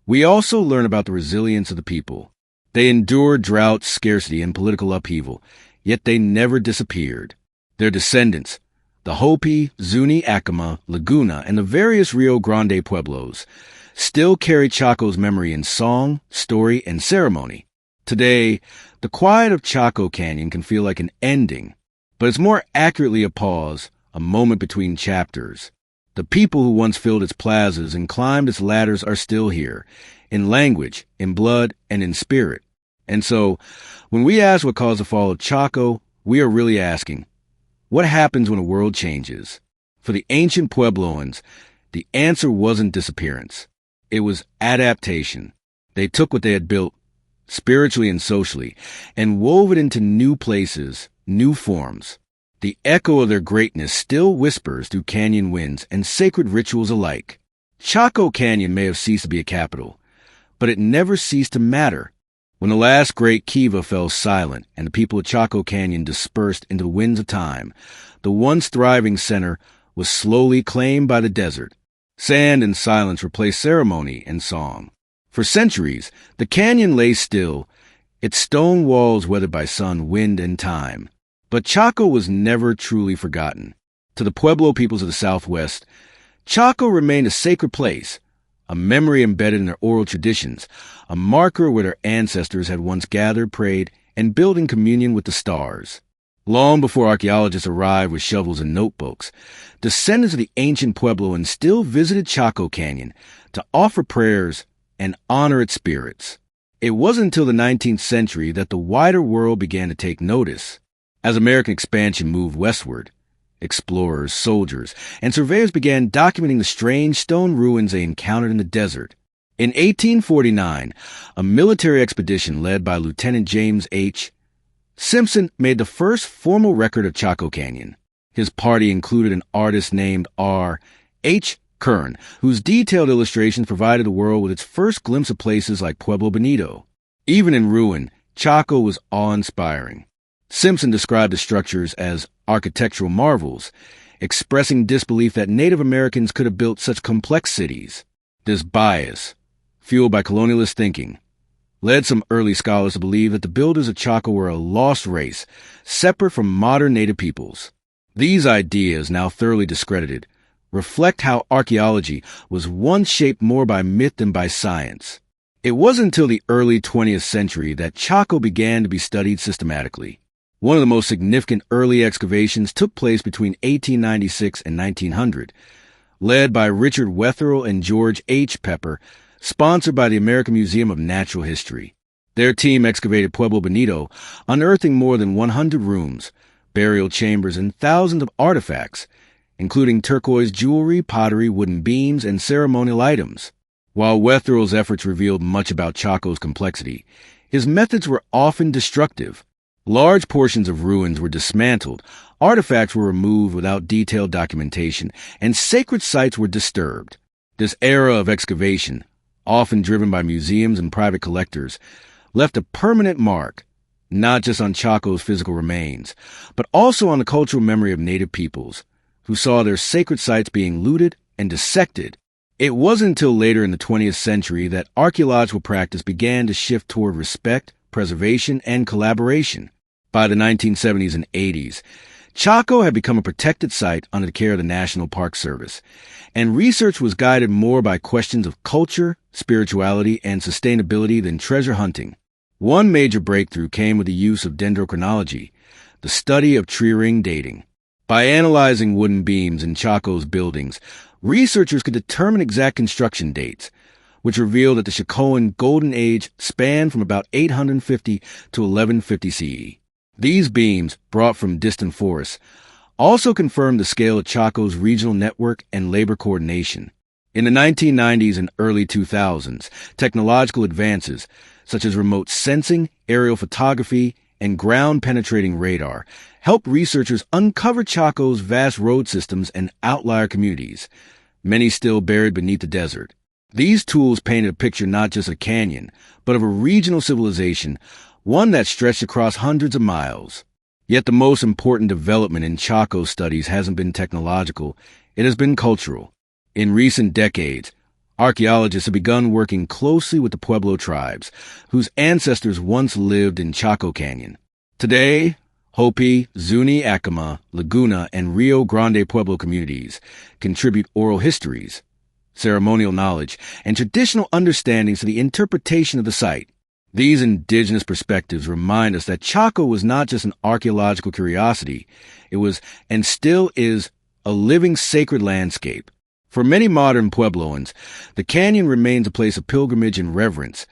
we also learn about the resilience of the people. They endured drought, scarcity, and political upheaval, yet they never disappeared. Their descendants, the Hopi, Zuni, Acoma, Laguna, and the various Rio Grande Pueblos, still carry Chaco's memory in song, story, and ceremony. Today, the quiet of Chaco Canyon can feel like an ending, but it's more accurately a pause, a moment between chapters. The people who once filled its plazas and climbed its ladders are still here, in language, in blood, and in spirit. And so, when we ask what caused the fall of Chaco, we are really asking, what happens when a world changes? For the ancient Puebloans, the answer wasn't disappearance. It was adaptation. They took what they had built, spiritually and socially, and wove it into new places, new forms. The echo of their greatness still whispers through canyon winds and sacred rituals alike. Chaco Canyon may have ceased to be a capital, but it never ceased to matter. When the last great kiva fell silent and the people of Chaco Canyon dispersed into the winds of time, the once thriving center was slowly claimed by the desert. Sand and silence replaced ceremony and song. For centuries, the canyon lay still, its stone walls weathered by sun, wind, and time. But Chaco was never truly forgotten. To the Pueblo peoples of the Southwest, Chaco remained a sacred place, a memory embedded in their oral traditions, a marker where their ancestors had once gathered, prayed, and built in communion with the stars. Long before archaeologists arrived with shovels and notebooks, descendants of the ancient Puebloans still visited Chaco Canyon to offer prayers and honor its spirits. It wasn't until the 19th century that the wider world began to take notice. As American expansion moved westward, explorers, soldiers, and surveyors began documenting the strange stone ruins they encountered in the desert. In 1849, a military expedition led by Lieutenant James H. Simpson made the first formal record of Chaco Canyon. His party included an artist named R. H. Kern, whose detailed illustrations provided the world with its first glimpse of places like Pueblo Bonito. Even in ruin, Chaco was awe-inspiring. Simpson described the structures as architectural marvels, expressing disbelief that Native Americans could have built such complex cities. This bias, fueled by colonialist thinking, led some early scholars to believe that the builders of Chaco were a lost race, separate from modern Native peoples. These ideas, now thoroughly discredited, reflect how archaeology was once shaped more by myth than by science. It wasn't until the early 20th century that Chaco began to be studied systematically. One of the most significant early excavations took place between 1896 and 1900, led by Richard Wetherill and George H. Pepper, sponsored by the American Museum of Natural History. Their team excavated Pueblo Bonito, unearthing more than 100 rooms, burial chambers, and thousands of artifacts, including turquoise jewelry, pottery, wooden beams, and ceremonial items. While Wetherill's efforts revealed much about Chaco's complexity, his methods were often destructive. Large portions of ruins were dismantled, artifacts were removed without detailed documentation, and sacred sites were disturbed. This era of excavation, often driven by museums and private collectors, left a permanent mark, not just on Chaco's physical remains, but also on the cultural memory of native peoples, who saw their sacred sites being looted and dissected. It wasn't until later in the 20th century that archaeological practice began to shift toward respect, preservation, and collaboration. By the 1970s and 80s, Chaco had become a protected site under the care of the National Park Service, and research was guided more by questions of culture, spirituality, and sustainability than treasure hunting. One major breakthrough came with the use of dendrochronology, the study of tree ring dating. By analyzing wooden beams in Chaco's buildings, researchers could determine exact construction dates, which revealed that the Chacoan Golden Age spanned from about 850 to 1150 CE. These beams, brought from distant forests, also confirmed the scale of Chaco's regional network and labor coordination. In the 1990s and early 2000s, technological advances, such as remote sensing, aerial photography, and ground-penetrating radar, helped researchers uncover Chaco's vast road systems and outlier communities, many still buried beneath the desert. These tools painted a picture not just of a canyon, but of a regional civilization, one that stretched across hundreds of miles. Yet the most important development in Chaco studies hasn't been technological, it has been cultural. In recent decades, archaeologists have begun working closely with the Pueblo tribes, whose ancestors once lived in Chaco Canyon. Today, Hopi, Zuni, Acoma, Laguna, and Rio Grande Pueblo communities contribute oral histories, ceremonial knowledge, and traditional understandings to the interpretation of the site. These indigenous perspectives remind us that Chaco was not just an archaeological curiosity, it was, and still is, a living sacred landscape. For many modern Puebloans, the canyon remains a place of pilgrimage and reverence,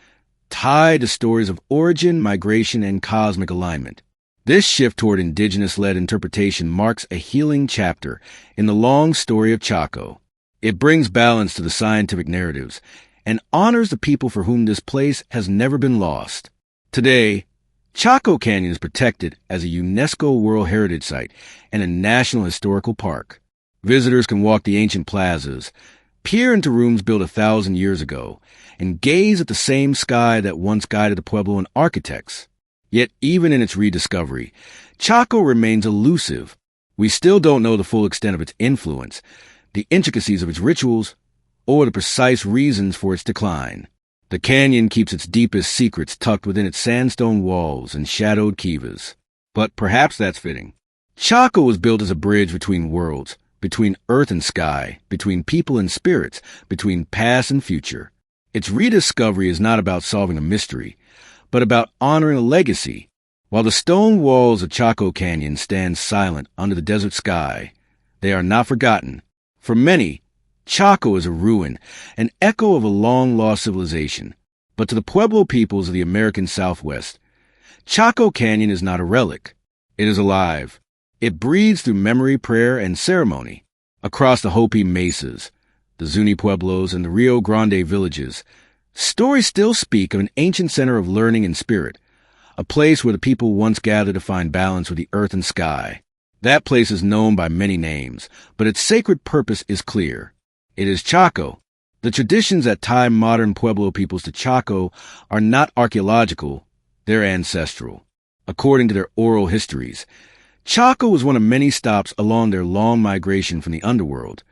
tied to stories of origin, migration, and cosmic alignment. This shift toward indigenous-led interpretation marks a healing chapter in the long story of Chaco. It brings balance to the scientific narratives and honors the people for whom this place has never been lost. Today, Chaco Canyon is protected as a UNESCO World Heritage Site and a National Historical Park. Visitors can walk the ancient plazas, peer into rooms built 1,000 years ago, and gaze at the same sky that once guided the Puebloan architects. Yet even in its rediscovery, Chaco remains elusive. We still don't know the full extent of its influence, the intricacies of its rituals, or the precise reasons for its decline. The canyon keeps its deepest secrets tucked within its sandstone walls and shadowed kivas. But perhaps that's fitting. Chaco was built as a bridge between worlds, between earth and sky, between people and spirits, between past and future. Its rediscovery is not about solving a mystery, but about honoring a legacy. While the stone walls of Chaco Canyon stand silent under the desert sky, they are not forgotten. For many, Chaco is a ruin, an echo of a long-lost civilization. But to the Pueblo peoples of the American Southwest, Chaco Canyon is not a relic. It is alive. It breathes through memory, prayer, and ceremony. Across the Hopi mesas, the Zuni Pueblos, and the Rio Grande villages, stories still speak of an ancient center of learning and spirit, a place where the people once gathered to find balance with the earth and sky. That place is known by many names, but its sacred purpose is clear. It is Chaco. The traditions that tie modern Pueblo peoples to Chaco are not archaeological, they're ancestral. According to their oral histories, Chaco was one of many stops along their long migration from the underworld,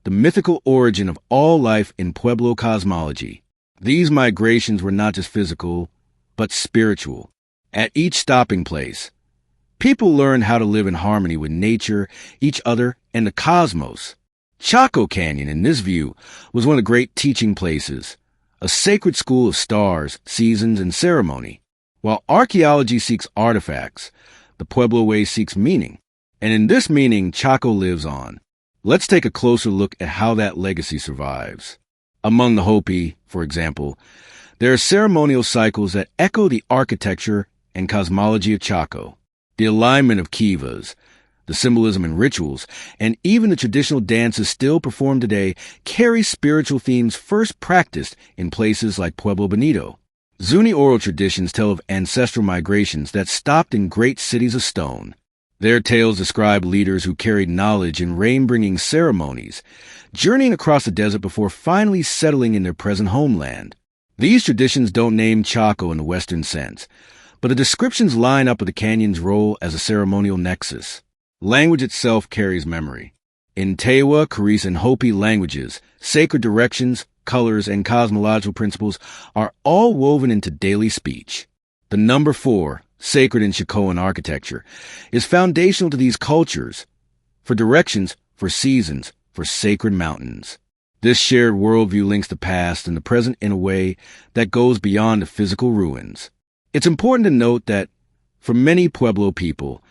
the mythical origin of all life in Pueblo cosmology. These migrations were not just physical, but spiritual. At each stopping place, people learned how to live in harmony with nature, each other, and the cosmos. Chaco Canyon, in this view, was one of the great teaching places, a sacred school of stars, seasons, and ceremony. While archaeology seeks artifacts, the Pueblo way seeks meaning. And in this meaning, Chaco lives on. Let's take a closer look at how that legacy survives. Among the Hopi, for example, there are ceremonial cycles that echo the architecture and cosmology of Chaco. The alignment of kivas, the symbolism and rituals, and even the traditional dances still performed today carry spiritual themes first practiced in places like Pueblo Bonito. Zuni oral traditions tell of ancestral migrations that stopped in great cities of stone. Their tales describe leaders who carried knowledge in rain-bringing ceremonies, journeying across the desert before finally settling in their present homeland. These traditions don't name Chaco in the Western sense, but the descriptions line up with the canyon's role as a ceremonial nexus. Language itself carries memory. In Tewa, Carrizo, and Hopi languages, sacred directions, colors, and cosmological principles are all woven into daily speech. The number 4, sacred in Chacoan architecture, is foundational to these cultures, for directions, for seasons, for sacred mountains. This shared worldview links the past and the present in a way that goes beyond the physical ruins. It's important to note that, for many Pueblo people,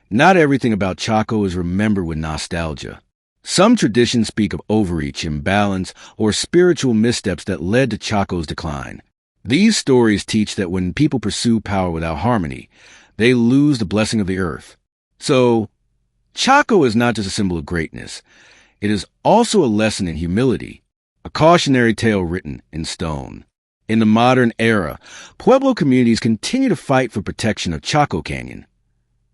not everything about Chaco is remembered with nostalgia. Some traditions speak of overreach, imbalance, or spiritual missteps that led to Chaco's decline. These stories teach that when people pursue power without harmony, they lose the blessing of the earth. So, Chaco is not just a symbol of greatness. It is also a lesson in humility, a cautionary tale written in stone. In the modern era, Pueblo communities continue to fight for protection of Chaco Canyon,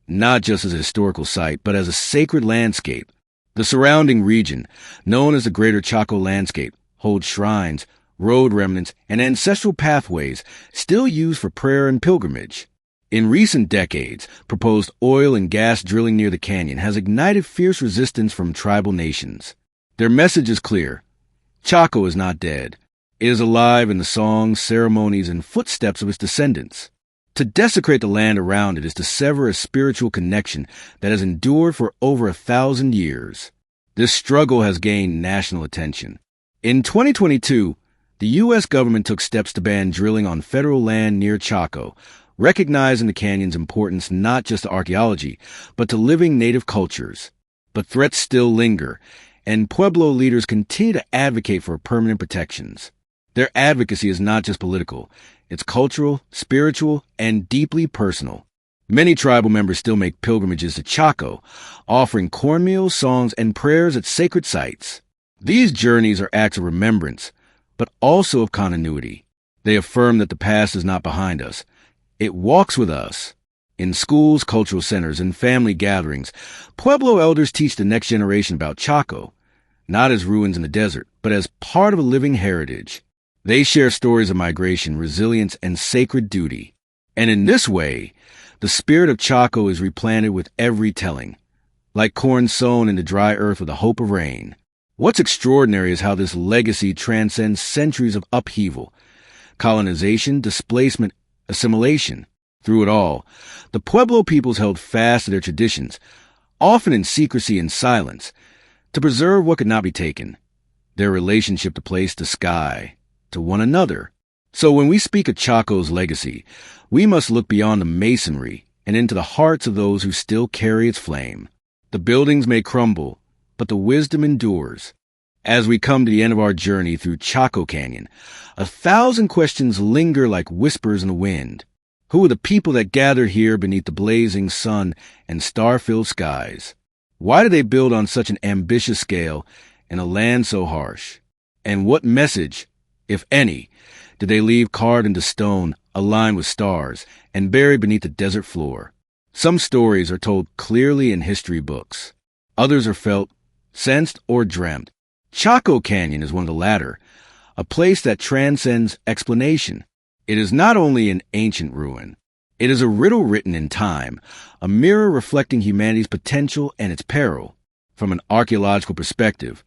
not just as a historical site, but as a sacred landscape. The surrounding region, known as the Greater Chaco Landscape, holds shrines, road remnants, and ancestral pathways still used for prayer and pilgrimage. In recent decades, proposed oil and gas drilling near the canyon has ignited fierce resistance from tribal nations. Their message is clear. Chaco is not dead. It is alive in the songs, ceremonies, and footsteps of its descendants. To desecrate the land around it is to sever a spiritual connection that has endured for over 1,000 years. This struggle has gained national attention. In 2022, the U.S. government took steps to ban drilling on federal land near Chaco, recognizing the canyon's importance not just to archaeology, but to living native cultures. But threats still linger, and Pueblo leaders continue to advocate for permanent protections. Their advocacy is not just political. It's cultural, spiritual, and deeply personal. Many tribal members still make pilgrimages to Chaco, offering cornmeal, songs, and prayers at sacred sites. These journeys are acts of remembrance, but also of continuity. They affirm that the past is not behind us. It walks with us. In schools, cultural centers, and family gatherings, Pueblo elders teach the next generation about Chaco, not as ruins in the desert, but as part of a living heritage. They share stories of migration, resilience, and sacred duty. And in this way, the spirit of Chaco is replanted with every telling, like corn sown in the dry earth with the hope of rain. What's extraordinary is how this legacy transcends centuries of upheaval, colonization, displacement, assimilation. Through it all, the Pueblo peoples held fast to their traditions, often in secrecy and silence, to preserve what could not be taken, their relationship to place, to sky, to one another. So when we speak of Chaco's legacy, we must look beyond the masonry and into the hearts of those who still carry its flame. The buildings may crumble, but the wisdom endures. As we come to the end of our journey through Chaco Canyon, 1,000 questions linger like whispers in the wind. Who are the people that gather here beneath the blazing sun and star-filled skies? Why do they build on such an ambitious scale in a land so harsh? And what message, if any, did they leave carved into stone, aligned with stars, and buried beneath the desert floor? Some stories are told clearly in history books. Others are felt, sensed, or dreamt. Chaco Canyon is one of the latter, a place that transcends explanation. It is not only an ancient ruin. It is a riddle written in time, a mirror reflecting humanity's potential and its peril. From an archaeological perspective,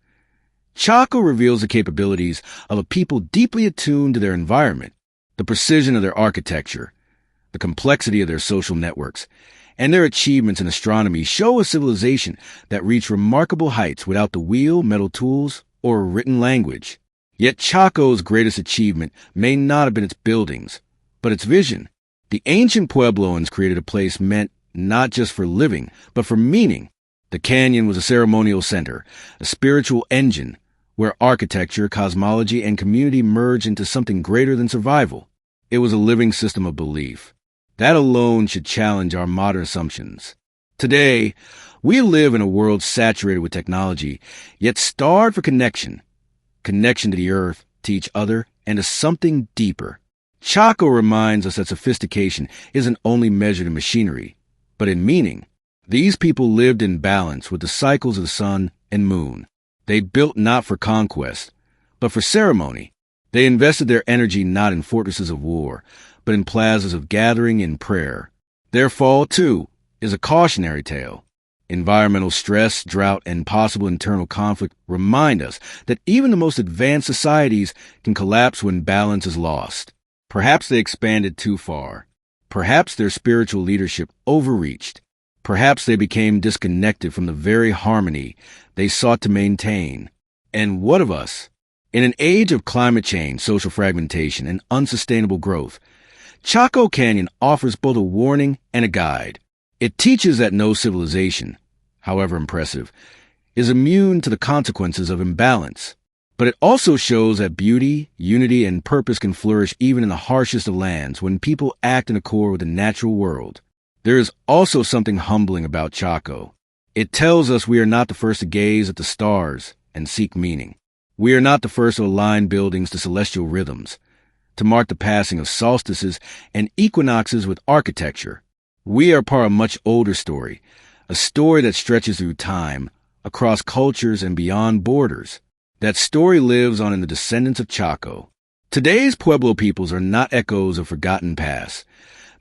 Chaco reveals the capabilities of a people deeply attuned to their environment, the precision of their architecture, the complexity of their social networks, and their achievements in astronomy show a civilization that reached remarkable heights without the wheel, metal tools, or a written language. Yet Chaco's greatest achievement may not have been its buildings, but its vision. The ancient Puebloans created a place meant not just for living, but for meaning. The canyon was a ceremonial center, a spiritual engine, where architecture, cosmology, and community merged into something greater than survival. It was a living system of belief. That alone should challenge our modern assumptions. Today, we live in a world saturated with technology, yet starved for connection. Connection to the earth, to each other, and to something deeper. Chaco reminds us that sophistication isn't only measured in machinery, but in meaning. These people lived in balance with the cycles of the sun and moon. They built not for conquest, but for ceremony. They invested their energy not in fortresses of war, but in plazas of gathering and prayer. Their fall, too, is a cautionary tale. Environmental stress, drought, and possible internal conflict remind us that even the most advanced societies can collapse when balance is lost. Perhaps they expanded too far. Perhaps their spiritual leadership overreached. Perhaps they became disconnected from the very harmony they sought to maintain. And what of us? In an age of climate change, social fragmentation, and unsustainable growth, Chaco Canyon offers both a warning and a guide. It teaches that no civilization, however impressive, is immune to the consequences of imbalance. But it also shows that beauty, unity, and purpose can flourish even in the harshest of lands when people act in accord with the natural world. There is also something humbling about Chaco. It tells us we are not the first to gaze at the stars and seek meaning. We are not the first to align buildings to celestial rhythms, to mark the passing of solstices and equinoxes with architecture. We are part of a much older story, a story that stretches through time, across cultures and beyond borders. That story lives on in the descendants of Chaco. Today's Pueblo peoples are not echoes of forgotten past.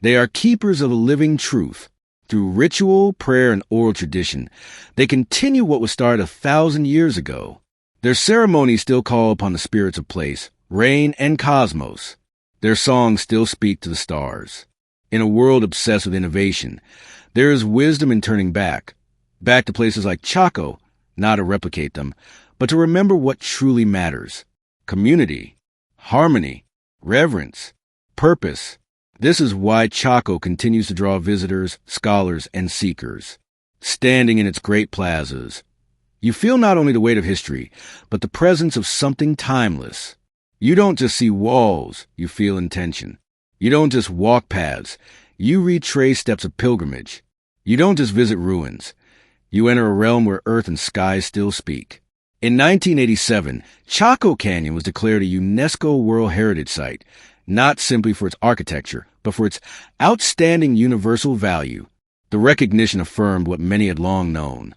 They are keepers of a living truth. Through ritual, prayer, and oral tradition, they continue what was started 1,000 years ago. Their ceremonies still call upon the spirits of place, rain, and cosmos. Their songs still speak to the stars. In a world obsessed with innovation, there is wisdom in turning back to places like Chaco, not to replicate them, but to remember what truly matters: community, harmony, reverence, purpose. This is why Chaco continues to draw visitors, scholars, and seekers. Standing in its great plazas, you feel not only the weight of history, but the presence of something timeless. You don't just see walls, you feel intention. You don't just walk paths, you retrace steps of pilgrimage. You don't just visit ruins, you enter a realm where earth and sky still speak. In 1987, Chaco Canyon was declared a UNESCO World Heritage Site, not simply for its architecture, but for its outstanding universal value. The recognition affirmed what many had long known,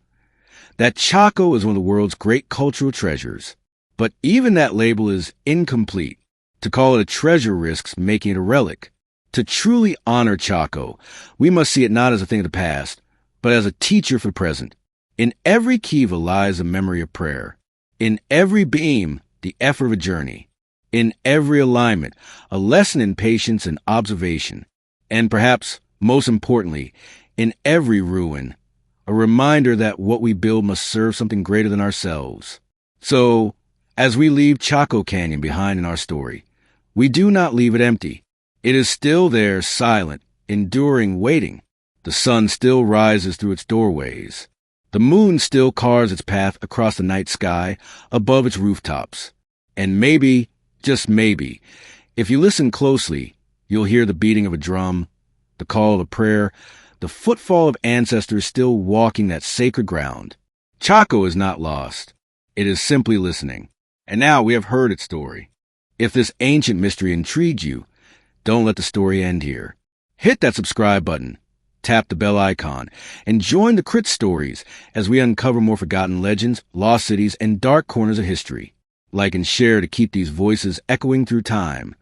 that Chaco is one of the world's great cultural treasures. But even that label is incomplete. To call it a treasure risks making it a relic. To truly honor Chaco, we must see it not as a thing of the past, but as a teacher for the present. In every kiva lies a memory of prayer. In every beam, the effort of a journey. In every alignment, a lesson in patience and observation. And perhaps, most importantly, in every ruin, a reminder that what we build must serve something greater than ourselves. So, as we leave Chaco Canyon behind in our story, we do not leave it empty. It is still there, silent, enduring, waiting. The sun still rises through its doorways. The moon still carves its path across the night sky above its rooftops. And maybe, just maybe, if you listen closely, you'll hear the beating of a drum, the call of a prayer, the footfall of ancestors still walking that sacred ground. Chaco is not lost. It is simply listening. And now we have heard its story. If this ancient mystery intrigued you, don't let the story end here. Hit that subscribe button, tap the bell icon, and join the Crit Stories as we uncover more forgotten legends, lost cities, and dark corners of history. Like and share to keep these voices echoing through time.